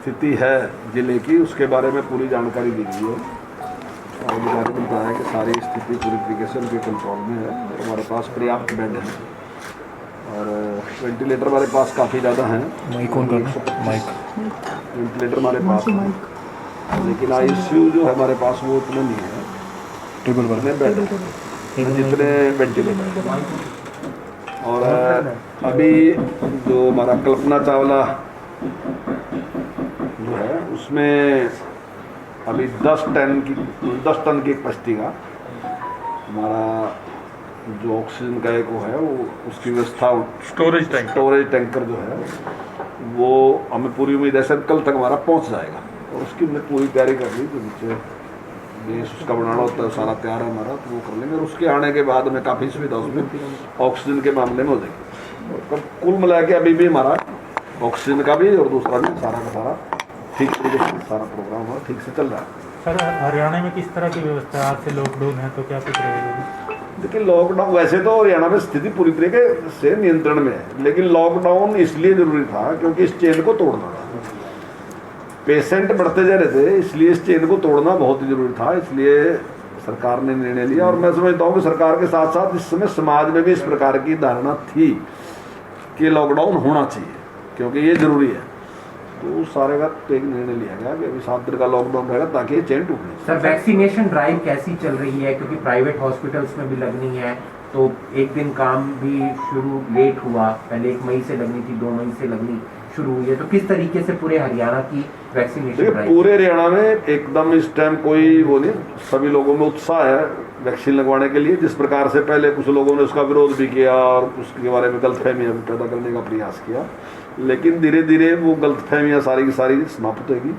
स्थिति है जिले की उसके बारे में पूरी जानकारी दी गई है और अधिकारी ने बताया कि सारी स्थिति पूरी तरीके से उनके कंट्रोल में है और हमारे पास पर्याप्त बेड है और वेंटिलेटर हमारे पास काफ़ी ज़्यादा हैं। माइक ऑन करना, माइक वेंटिलेटर हमारे पास है, लेकिन ICU जो है हमारे पास वो उतना नहीं है। टेबल पर बेड जितने वेंटिलेटर और अभी जो हमारा कल्पना चावला जो है उसमें अभी 10 टन की कश्ती का हमारा जो ऑक्सीजन का एक वो है वो उसकी व्यवस्था स्टोरेज टैंकर जो है वो हमें पूरी उम्मीद है सर कल तक हमारा पहुंच जाएगा और उसकी हमने पूरी तैयारी कर ली। जो नीचे बेस उसका बनाना होता है सारा तैयार है हमारा, तो वो कर लेंगे और उसके आने के बाद हमें काफ़ी सुविधा उसमें ऑक्सीजन के मामले में हो जाएगी। और कुल मिला के अभी भी हमारा ऑक्सीजन का भी और दूसरा भी सारा का सारा ठीक तरीके से सारा प्रोग्राम हमारा ठीक से चल रहा है। सर हरियाणा में किस तरह की व्यवस्था है? आज से लॉकडाउन है तो क्या कुछ रहेगा? देखिए लॉकडाउन वैसे तो हरियाणा में स्थिति पूरी तरीके से नियंत्रण में है, लेकिन लॉकडाउन इसलिए जरूरी था क्योंकि इस चेन को तोड़ना था। पेशेंट बढ़ते जा रहे थे इसलिए इस चेन को तोड़ना बहुत ही जरूरी था, इसलिए सरकार ने निर्णय लिया। और मैं समझता हूँ कि सरकार के साथ साथ इस समय समाज में भी इस प्रकार की धारणा थी कि लॉकडाउन होना चाहिए क्योंकि ये जरूरी है, तो सारे का एक निर्णय लिया गया कि अभी 7 दिन का लॉकडाउन रहेगा ताकि ये चेन टूटे। सर वैक्सीनेशन ड्राइव कैसी चल रही है? क्योंकि प्राइवेट हॉस्पिटल्स में भी लगनी है तो एक दिन काम भी शुरू लेट हुआ, पहले 1 मई से लगनी थी, 2 मई से लगनी शुरू हुई है, तो किस तरीके से पूरे हरियाणा की वैक्सीनेशन ड्राइव? पूरे हरियाणा में एकदम इस टाइम कोई वो नहीं, सभी लोगों में उत्साह है वैक्सीन लगवाने के लिए। जिस प्रकार से पहले कुछ लोगों ने उसका विरोध भी किया और उसके बारे में गलतफहमियां भी पैदा करने का प्रयास किया, लेकिन धीरे धीरे वो गलतफहमियां सारी की सारी समाप्त होगी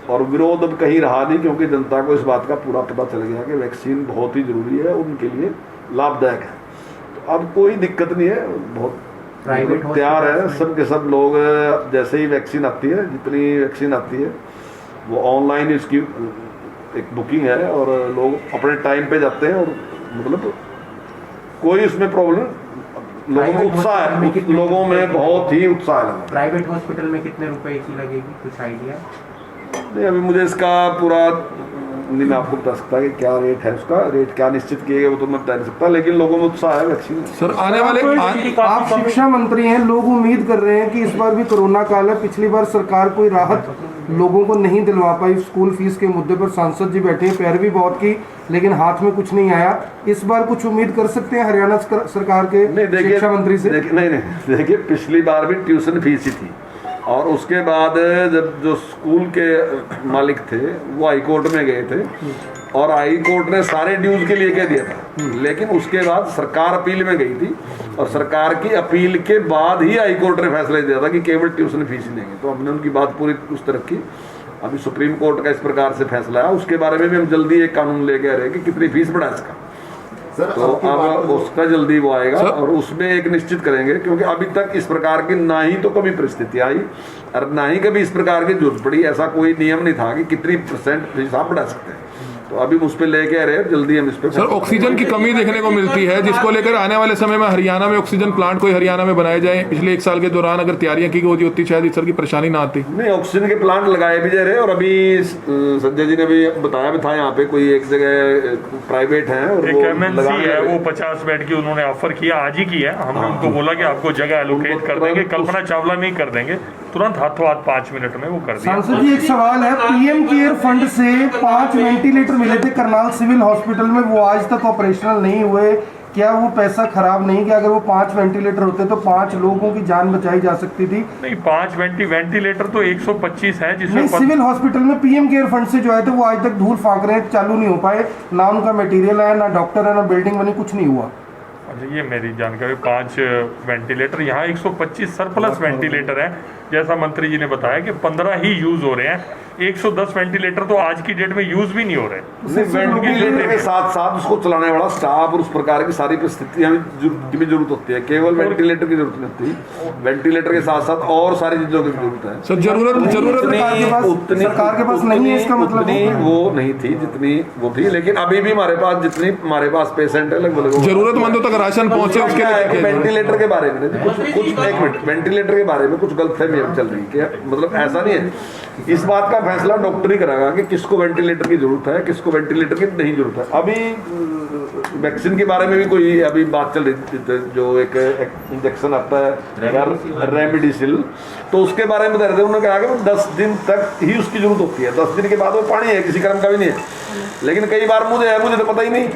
और विरोध अब कहीं रहा नहीं क्योंकि जनता को इस बात का पूरा पता चल गया कि वैक्सीन बहुत ही जरूरी है, उनके लिए लाभदायक है। तो अब कोई दिक्कत नहीं है, बहुत तैयार है सब के सब लोग। जैसे ही वैक्सीन आती है, जितनी वैक्सीन आती है वो ऑनलाइन इसकी एक बुकिंग है और लोग अपने टाइम पे जाते हैं और मतलब कोई इसमें प्रॉब्लम, लोगों में उत्साह है, लोगों में बहुत ही उत्साह है। प्राइवेट हॉस्पिटल में कितने रुपए की लगेगी, कुछ आइडिया? नहीं अभी मुझे इसका पूरा नहीं मैं आपको बता सकता कि क्या रेट है, उसका रेट क्या निश्चित किया गया वो तो मैं बता नहीं सकता, लेकिन लोगों में उत्साह है वैक्सीन। सर आने वाले आप शिक्षा मंत्री हैं, लोग उम्मीद कर रहे हैं कि इस बार भी कोरोना काल है, पिछली बार सरकार कोई राहत लोगों को नहीं दिलवा पाई। स्कूल फीस के मुद्दे पर सांसद जी बैठे हैं, पैरवी बहुत की लेकिन हाथ में कुछ नहीं आया। इस बार कुछ उम्मीद कर सकते हैं हरियाणा सरकार के शिक्षा मंत्री से? नहीं देखिए पिछली बार भी ट्यूशन फीस ही थी और उसके बाद जब जो स्कूल के मालिक थे वो हाई कोर्ट में गए थे और हाई कोर्ट ने सारे ड्यूज के लिए कह दिया था, लेकिन उसके बाद सरकार अपील में गई थी और सरकार की अपील के बाद ही हाई कोर्ट ने फैसला दिया था कि केवल ट्यूशन फीस ही देंगे। तो हमने उनकी बात पूरी उस तरह की, अभी सुप्रीम कोर्ट का इस प्रकार से फैसला है, उसके बारे में भी हम जल्दी एक कानून लेके आ रहे हैं कि कितनी फीस बढ़ा इसका, तो अब उसका जल्दी वो आएगा और उसमें एक निश्चित करेंगे क्योंकि अभी तक इस प्रकार की ना ही तो कभी परिस्थिति आई और ना ही कभी इस प्रकार की जरूरत पड़ी। ऐसा कोई नियम नहीं था कि कितनी % फीस आप बढ़ा सकते हैं, तो अभी उस पर लेके आ रहे हैं, जल्दी हम इस पे। सर ऑक्सीजन की कमी देखने को मिलती है जिसको लेकर आने वाले समय में हरियाणा में ऑक्सीजन प्लांट कोई हरियाणा में बनाए जाए। पिछले 1 साल के दौरान अगर तैयारियां की गई होती शायद इस तरह की परेशानी ना आती। नहीं ऑक्सीजन के प्लांट लगाए भी जा रहे हैं और अभी संजय जी ने भी बताया भी था यहाँ पे कोई एक जगह प्राइवेट है और एक MNC है वो 50 बेड की उन्होंने ऑफर किया, आज ही किया। हमने उनको बोला कि आपको जगह एलोकेट कर देंगे, कल्पना चावला नहीं कर देंगे, तुरंत हाथों हाथ 5 मिनट में वो कर दिया। सांसद जी एक सवाल है, PM केयर फंड से 5 वेंटिलेटर मिले थे करनाल सिविल हॉस्पिटल में, वो आज तक ऑपरेशनल नहीं हुए, क्या वो पैसा खराब नहीं कि अगर वो 5 वेंटिलेटर होते तो 5 लोगों की जान बचाई जा सकती थी? नहीं 5 वेंटिलेटर तो 125 है जिसमें सिविल हॉस्पिटल में PM केयर फंड से जो है तो वो आज तक धूल फाँक रहे हैं, चालू नहीं हो पाए, ना उनका मटेरियल है, ना डॉक्टर है, ना बिल्डिंग बनी, कुछ नहीं हुआ। ये मेरी जानकारी 5 वेंटिलेटर, यहाँ 125 सरप्लस वेंटिलेटर है। जैसा मंत्री जी ने बताया कि 15 ही यूज हो रहे हैं, 110 वेंटिलेटर तो आज की डेट में यूज भी नहीं हो रहे। वेंटिलेटर के साथ साथ उसको चलाने वाला स्टाफ और उस प्रकार की सारी परिस्थितियां की भी जरूरत होती है, केवल वेंटिलेटर की जरूरत नहीं होती, वेंटिलेटर के साथ साथ और सारी चीजों की जरूरत है। सर जरूरत उतनी सरकार के पास नहीं है, इसका मतलब वो नहीं थी जितनी वो थी, लेकिन अभी भी हमारे पास जितनी हमारे पास पेशेंट है लगभग जरूरतमंदों तक राशन पहुंचे उसके लिए क्या किया जाए? वेंटिलेटर के बारे में ना जी, कुछ एक मिनट, वेंटिलेटर के बारे में कुछ गलतफहमी चल रही है, मतलब ऐसा नहीं है। इस बात का फैसला डॉक्टर ही कराएगा कि किसको वेंटिलेटर की जरूरत है, किसको वेंटिलेटर की नहीं जरूरत है। अभी वैक्सीन के बारे में भी कोई अभी बात चल रही थी, जो एक इंजेक्शन आता है रेमडेसिविर, तो उसके बारे में बता रहे थे। उन्होंने कहा कि 10 दिन तक ही उसकी जरूरत होती है, 10 दिन के बाद वो पानी है, किसी कर्म का भी नहीं है। लेकिन कई बार मुझे तो पता ही नहीं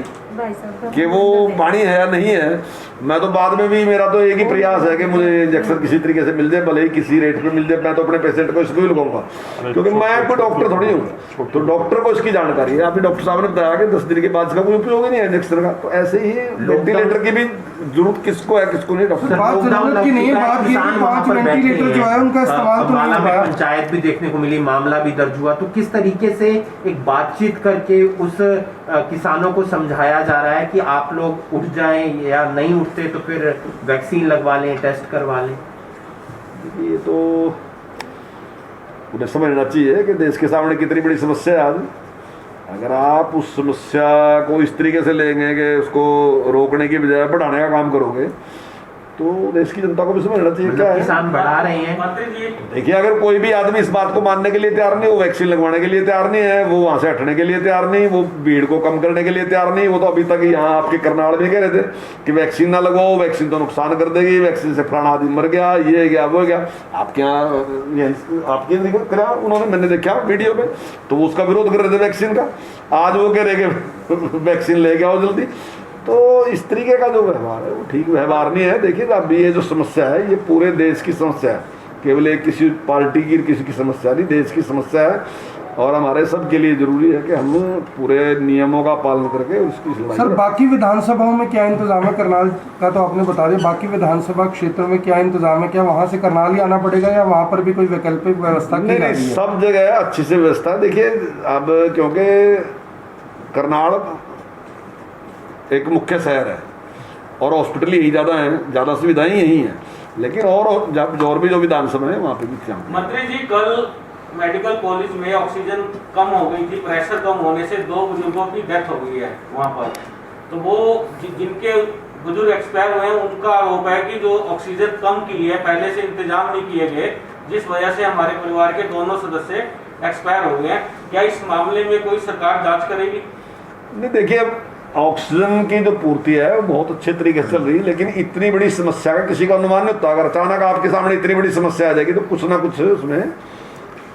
कि वो पानी है या नहीं है। मैं तो बाद में भी, मेरा तो एक ही प्रयास है कि मुझे इंजेक्शन किसी तरीके से मिल जाए, भले ही किसी रेट पे मिल जाए। मैं तो अपने पेशेंट को इसको ही लगाऊंगा, क्योंकि मैं कोई डॉक्टर थोड़ी हूँ, तो डॉक्टर को इसकी जानकारी है। अभी डॉक्टर साहब ने बताया कि 10 दिन के बाद इसका कोई उपयोग ही नहीं है इंजेक्शन का। तो ऐसे ही वेंटिलेटर की भी जरूरत किसको है, किसको नहीं। डॉक्टर बात जरूरत की नहीं है, बात ये कि 5 वेंटिलेटर जो है उनका इस्तेमाल तो नहीं हो रहा। पंचायत भी देखने को मिली, मामला भी दर्ज हुआ। तो किस तरीके से एक बातचीत करके उस किसानों को समझाया जा रहा है कि आप लोग उठ जाएं, या नहीं उठते तो फिर वैक्सीन लगवा लें, टेस्ट करवा लें? ये तो उन्हें समझना चाहिए कि देश के सामने कितनी बड़ी समस्या है आज। अगर आप उस समस्या को इस तरीके से लेंगे कि उसको रोकने की बजाय बढ़ाने का काम करोगे, तो देश की जनता को भी समझना चाहिए क्या है। किसान बढ़ा रहे हैं। देखिए, अगर कोई भी आदमी इस बात को मानने के लिए तैयार नहीं, वो वैक्सीन लगवाने के लिए तैयार नहीं है, वो वहां से हटने के लिए तैयार नहीं, वो भीड़ को कम करने के लिए तैयार नहीं। वो तो अभी तक यहाँ आपके करनाल में कह रहे थे कि वैक्सीन ना लगवाओ, वैक्सीन तो नुकसान कर देगी, वैक्सीन से फलाना आदमी मर गया, ये गया वो गया। आपके यहाँ आपके करा उन्होंने, मैंने देखा वीडियो पे, तो वो उसका विरोध कर रहे थे वैक्सीन का। आज वो कह रहे कि वैक्सीन ले के आओ जल्दी। तो इस तरीके का जो व्यवहार है वो ठीक व्यवहार नहीं है। देखिए, अब ये जो समस्या है ये पूरे देश की समस्या है, केवल एक किसी पार्टी की किसी की समस्या नहीं, देश की समस्या है। और हमारे सब के लिए जरूरी है कि हम पूरे नियमों का पालन करके उसकी लड़ाई सर, बाकी विधानसभाओं में क्या इंतजाम है? करनाल का तो आपने बता दिया, बाकी विधानसभा क्षेत्रों में क्या इंतजाम है? क्या वहां से करनाल ही आना पड़ेगा या वहां पर भी कोई वैकल्पिक व्यवस्था की जा रही है? सब जगह अच्छी से व्यवस्था है। देखिए, अब क्योंकि करनाल एक मुख्य शहर है और हॉस्पिटल यही ज़्यादा हैं, ज़्यादा सुविधाएं यही हैं, लेकिन और भी जो विधानसभा है वहाँ पे भी क्या। मंत्री जी, कल मेडिकल कॉलेज में ऑक्सीजन कम हो गई थी, प्रेशर कम होने से 2 बुजुर्गों की डेथ हो गई है वहाँ पर। तो वो जिनके बुजुर्ग एक्सपायर हुए हैं उनका आरोप है कि जो ऑक्सीजन कम की है, पहले से इंतजाम नहीं किए गए, जिस वजह से हमारे परिवार के दोनों सदस्य एक्सपायर हो गए हैं। क्या इस मामले में कोई सरकार जाँच करेगी? नहीं, देखिए, ऑक्सीजन की जो पूर्ति है वो बहुत अच्छे तरीके से चल रही है, लेकिन इतनी बड़ी समस्या का किसी का अनुमान नहीं होता। अगर अचानक आपके सामने इतनी बड़ी समस्या आ जाएगी तो कुछ ना कुछ उसमें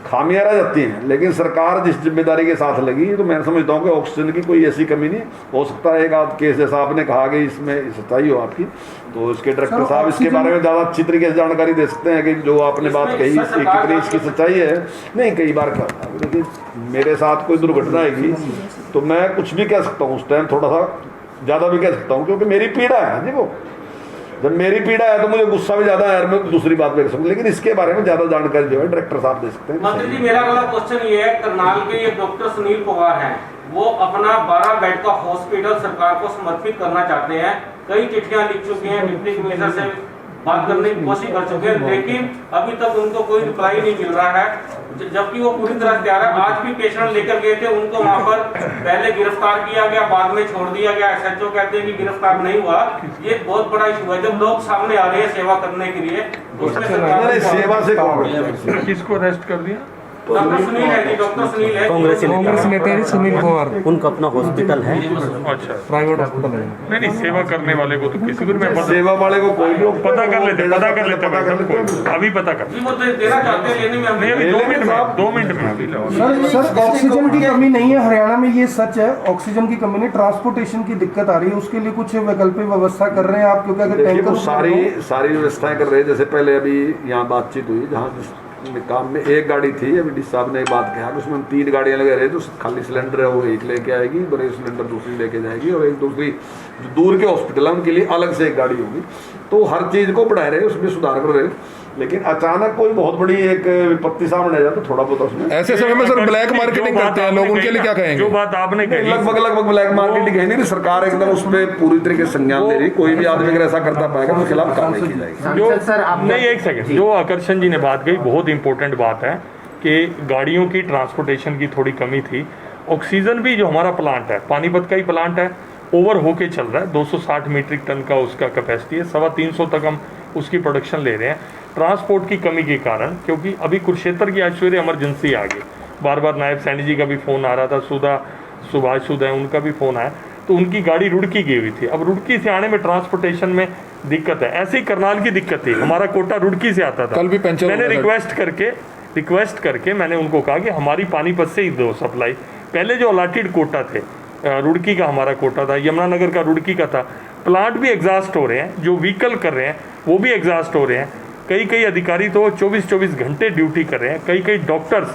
खामियां रह जाती हैं। लेकिन सरकार जिस जिम्मेदारी के साथ लगी, तो मैं समझता हूँ कि ऑक्सीजन की कोई ऐसी कमी नहीं हो सकता है। एक आध केस जैसा आपने कहा कि इसमें सच्चाई हो आपकी, तो इसके डायरेक्टर साहब इसके बारे में ज़्यादा अच्छी तरीके से जानकारी दे सकते हैं कि जो आपने बात कही कितनी इसकी सच्चाई है। नहीं, कई बार क्या होता है, देखिए, मेरे साथ कोई दुर्घटना आएगी तो मैं कुछ भी कह सकता हूँ, उस टाइम थोड़ा सा ज़्यादा भी कह सकता हूँ, क्योंकि मेरी पीड़ा है जी। वो जब मेरी पीड़ा है तो मुझे गुस्सा भी ज्यादा है, मैं दूसरी बात भी कर सकूँ, लेकिन इसके बारे में ज्यादा जानकारी जो है डायरेक्टर साहब दे सकते हैं। मंत्री जी, मेरा अगला क्वेश्चन ये है, करनाल के ये डॉक्टर सुनील पवार हैं, वो अपना 12 बेड का हॉस्पिटल सरकार को समर्पित करना चाहते हैं। कई चिट्ठियां लिख चुके हैं, डिप्टी कमिश्नर से बात करने की कोशिश कर चुके हैं, लेकिन अभी तक उनको कोई रिप्लाई नहीं मिल रहा है, जबकि वो पूरी तरह तैयार है। आज भी पेशेंट लेकर गए थे, उनको वहां पर पहले गिरफ्तार किया गया, बाद में छोड़ दिया गया। SHO कहते हैं कि गिरफ्तार नहीं हुआ। ये बहुत बड़ा इशू है। जब लोग सामने आ रहे हैं सेवा करने के लिए, तो उसमें सरकार सेवा से कौन किसको अरेस्ट कर दिया? डॉक्टर सुनील है जी, डॉक्टर सुनील है, कांग्रेस नेता है सुनील पवार, उनका अपना हॉस्पिटल है, अच्छा, प्राइवेट हॉस्पिटल है। नहीं, सेवा करने वाले को तो किसी को मैं सेवा वाले को कोई भी पता कर लेते अभी पता कर जी, वो देना चाहते हैं, लेने में हम नहीं, अभी 2 मिनट में अभी सर, ऑक्सीजन की कमी नहीं है हरियाणा में, ये सच है। ऑक्सीजन की कमी नहीं, ट्रांसपोर्टेशन की दिक्कत आ रही है, उसके लिए कुछ वैकल्पिक व्यवस्था कर रहे हैं आप? क्योंकि अगर टैंकर सारी व्यवस्थाएं कर रहे हैं। जैसे पहले अभी यहाँ बातचीत हुई, जहाँ काम में एक गाड़ी थी, अभी डी साहब ने बात किया कि उसमें हम 3 गाड़ियां लगा रहे, तो खाली सिलेंडर है वो एक लेके आएगी, बड़े सिलेंडर दूसरी लेके जाएगी, और एक दूसरी जो दूर के हॉस्पिटल है उनके लिए अलग से एक गाड़ी होगी। तो हर चीज़ को बढ़ा रहे, उसमें सुधार कर रहे। लेकिन अचानक कोई बहुत बड़ी एक विपत्ति सामने आ जाए तो थोड़ा बहुत उसमें ऐसे समय में सर ब्लैक मार्केटिंग करते हैं लोग, उनके लिए क्या कहेंगे? जो बात आपने कही लगभग ब्लैक मार्केटिंग है नहीं, सरकार एकदम उस पर पूरी तरीके से संज्ञान ले रही। कोई भी आदमी अगर ऐसा करता पाएगा तो खिलाफ कार्रवाई की जाएगी। जो सर नहीं, एक सेकंड, जो आकर्षण जी ने बात कही बहुत इंपॉर्टेंट बात है कि गाड़ियों की ट्रांसपोर्टेशन की थोड़ी कमी थी। ऑक्सीजन भी जो हमारा प्लांट है, पानीपत का ही प्लांट है, ओवर होके चल रहा है। 260 मीट्रिक टन का उसका कैपेसिटी है, 350 तक हम उसकी प्रोडक्शन ले रहे हैं। ट्रांसपोर्ट की कमी के कारण, क्योंकि अभी कुरुक्षेत्र की आज सवेरे इमरजेंसी आ गई, बार बार नायब सैनी जी का भी फ़ोन आ रहा था, सुभाष सुधा है उनका भी फ़ोन आया, तो उनकी गाड़ी रुड़की गई हुई थी। अब रुड़की से आने में ट्रांसपोर्टेशन में दिक्कत है। ऐसे ही करनाल की दिक्कत थी, हमारा कोटा रुड़की से आता था। कल भी पंचर मैंने हो गया था। रिक्वेस्ट करके मैंने उनको कहा कि हमारी पानीपत से ही दो सप्लाई। पहले जो अलाटेड कोटा थे, रुड़की का हमारा कोटा था, यमुनानगर का रुड़की का था, प्लांट भी एग्जॉस्ट हो रहे हैं, जो व्हीकल कर रहे हैं वो भी एग्जॉस्ट हो रहे हैं। कई अधिकारी तो 24-24 घंटे ड्यूटी कर रहे हैं। कई डॉक्टर्स,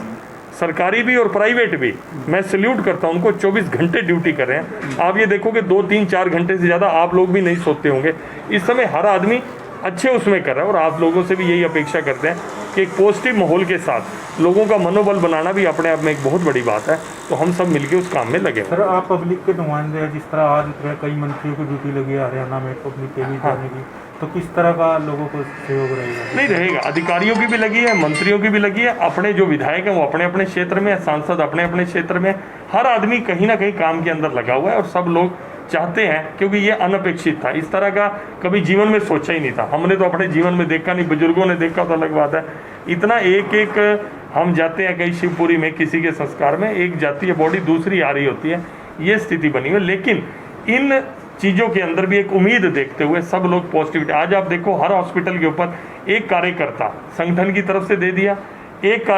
सरकारी भी और प्राइवेट भी, मैं सल्यूट करता हूं उनको, 24 घंटे ड्यूटी कर रहे हैं। आप ये देखो कि 2-3-4 घंटे से ज़्यादा आप लोग भी नहीं सोते होंगे। इस समय हर आदमी अच्छे उसमें कर रहा है, और आप लोगों से भी यही अपेक्षा करते हैं कि एक पॉजिटिव माहौल के साथ लोगों का मनोबल बनाना भी अपने आप में एक बहुत बड़ी बात है। तो हम सब मिलके उस काम में लगे। सर, आप पब्लिक के नुमाइंदे हैं, जिस तरह आज कई मंत्रियों की ड्यूटी लगी है हरियाणा में पब्लिक के भी जाने की, तो किस तरह का लोगों को सहयोग रहेगा? नहीं रहेगा, अधिकारियों की भी लगी है, मंत्रियों की भी लगी है, अपने जो विधायक हैं वो अपने अपने क्षेत्र में, सांसद अपने अपने क्षेत्र में, हर आदमी कहीं ना कहीं काम के अंदर लगा हुआ है। और सब लोग चाहते हैं, क्योंकि ये अनपेक्षित था, इस तरह का कभी जीवन में सोचा ही नहीं था। हमने तो अपने जीवन में देखा नहीं, बुजुर्गों ने देखा तो अलग बात है। इतना एक हम जाते हैं कहीं शिवपुरी में किसी के संस्कार में, एक जाती है बॉडी, दूसरी आ रही होती है, ये स्थिति बनी हुई है। लेकिन इन चीज़ों के अंदर भी एक उम्मीद देखते हुए सब लोग पॉजिटिविटी, आज आप देखो हर हॉस्पिटल के ऊपर एक कार्यकर्ता संगठन की तरफ से दे दिया, एक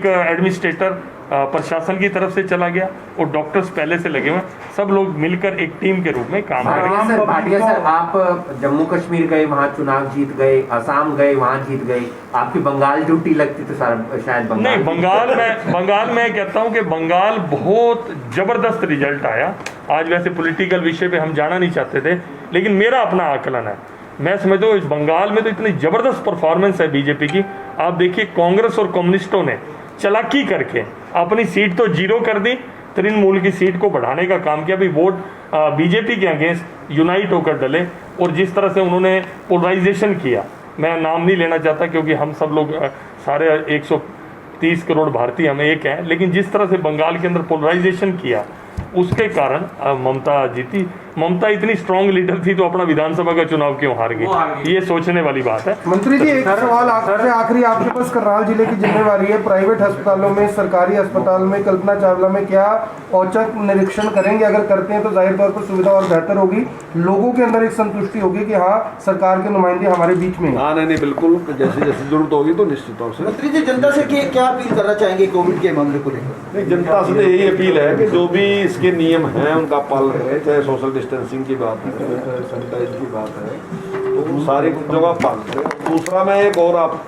एडमिनिस्ट्रेटर प्रशासन की तरफ से चला गया, और डॉक्टर्स पहले से लगे हुए, सब लोग मिलकर एक टीम के रूप में काम कर रहे हैं। भाटिया सर, आप जम्मू कश्मीर गए, वहाँ चुनाव जीत गए, असम गए, वहाँ जीत गए, आपकी बंगाल ड्यूटी लगती तो शायद बंगाल नहीं, बंगाल में कहता हूँ कि बंगाल बहुत जबरदस्त रिजल्ट आया। आज वैसे पॉलिटिकल विषय पे हम जाना नहीं चाहते थे, लेकिन मेरा अपना आकलन है, मैं समझता हूँ इस बंगाल में तो इतनी जबरदस्त परफॉर्मेंस है बीजेपी की। आप देखिए, कांग्रेस और कम्युनिस्टों ने चालाकी करके अपनी सीट तो 0 कर दी, तृणमूल की सीट को बढ़ाने का काम किया। अभी वोट बीजेपी के अगेंस्ट यूनाइट होकर डले, और जिस तरह से उन्होंने पोलराइजेशन किया, मैं नाम नहीं लेना चाहता क्योंकि हम सब लोग सारे 130 करोड़ भारतीय हम एक हैं, लेकिन जिस तरह से बंगाल के अंदर पोलराइजेशन किया, उसके कारण ममता जीती। ममता इतनी स्ट्रांग लीडर थी तो अपना विधानसभा का चुनाव क्यों हार गई, ये सोचने वाली बात है। मंत्री जी, एक सवाल आपसे आखिरी, आपके पास करनाल जिले की जिम्मेवारी है, प्राइवेट अस्पतालों में, सरकारी अस्पताल में, कल्पना चावला में क्या औचक निरीक्षण करेंगे? अगर करते हैं तो जाहिर तौर पर सुविधा और बेहतर होगी, लोगों के अंदर एक संतुष्टि होगी कि हाँ, सरकार के नुमाइंदे हमारे बीच में। हाँ, नहीं बिल्कुल, जैसे जैसे जरूरत होगी तो निश्चित तौर से। मंत्री जी, जनता से क्या अपील करना चाहेंगे कोविड के मामले को लेकर? नहीं, जनता से तो यही अपील है कि जो भी इसके नियम हैं उनका पालन करें, चाहे सोशल डिस्टेंसिंग की बात है, चाहे सैनिटाइज की बात है, तो सारी चीज़ों का पालन करें। दूसरा मैं एक और आप